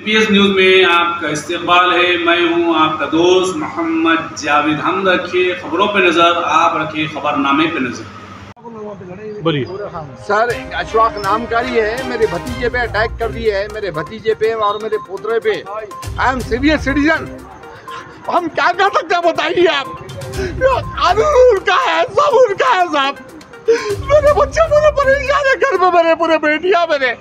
PS news में आपका इस्तकबाल है। मैं हूं आपका दोस्त मोहम्मद जावेद। हम रखिए खबरों पे नज़र, आप रखिए खबरनामे पे नज़र। बोलिए सर, अशफाक नामकारी है, मेरे भतीजे पे अटैक कर दिए है, मेरे भतीजे पे और मेरे पोतरे पे। I am senior citizen. हम क्या कर सकते हैं बताइए आप। कानून उनका है, सब उनका है साहब। मेरे बच्चे पूरे परेशान है, घर में मेरे पूरे बेटियां मेरे।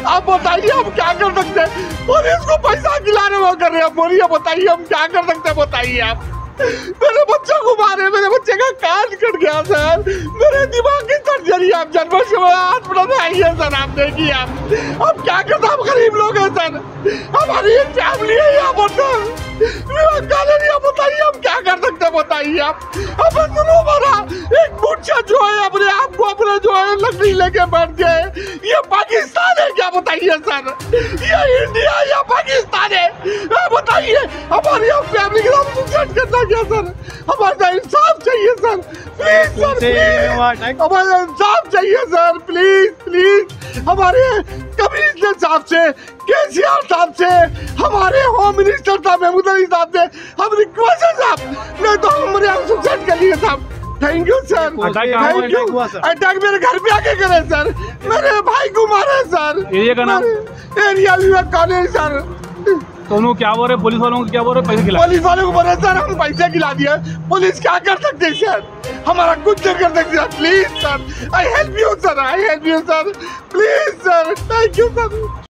आप बताइए हम क्या कर सकते हैं। पुलिस को पैसा खिलाने वो कर रहे हैं। बोलिए बताइए हम क्या कर सकते हैं बताइए आप। मेरे बच्चों को मारे, मेरे बच्चे का कान कट गया सर, मेरे दिमाग की सर्जरी आप जन्म आइए सर। आप देखिए आप क्या करते हैं। हम गरीब लोग हैं सर, हमारी एक फैमिली है यहाँ पर सर। बताइए हम क्या कर सकते हैं बताइए आप। अब हमारा एक मुर्चा जो है अपने आप को अपने जो है लकड़ी लेके बैठ गए। ये पाकिस्तान है क्या बताइए सर। ये इंडिया या पाकिस्तान है बताइए। हमारी फैमिली के साथ सुसाइड करना क्या सर। हमारा इंसाफ चाहिए सर, प्लीज सर, प्लीज हमारा इंसाफ चाहिए सर, प्लीज प्लीज। हमारे कमिश्नर साहब से, केसीआर साहब से, हमारे होम मिनिस्टर साहब महमूद अली साहब से हम रिक्वेस्ट है साहब। नहीं तो हमारे यहाँ सुसाइड कर लिए साहब। Thank you sir, thank you. Attack मेरे घर पे आके करे सर, मेरे भाई को मारे सर। एरिया का नाम? एरिया विभाग कॉलेज सर। तो उन्होंने क्या बोल रहे, पुलिस वालों को क्या बोल रहे, पैसे खिला? पुलिस वालों को बोले सर हम पैसे खिला दिए। पुलिस क्या कर सकते हैं सर, हमारा कुछ नहीं कर सकते sir. Please sir, I help you sir, I help you sir, please sir, thank you sir.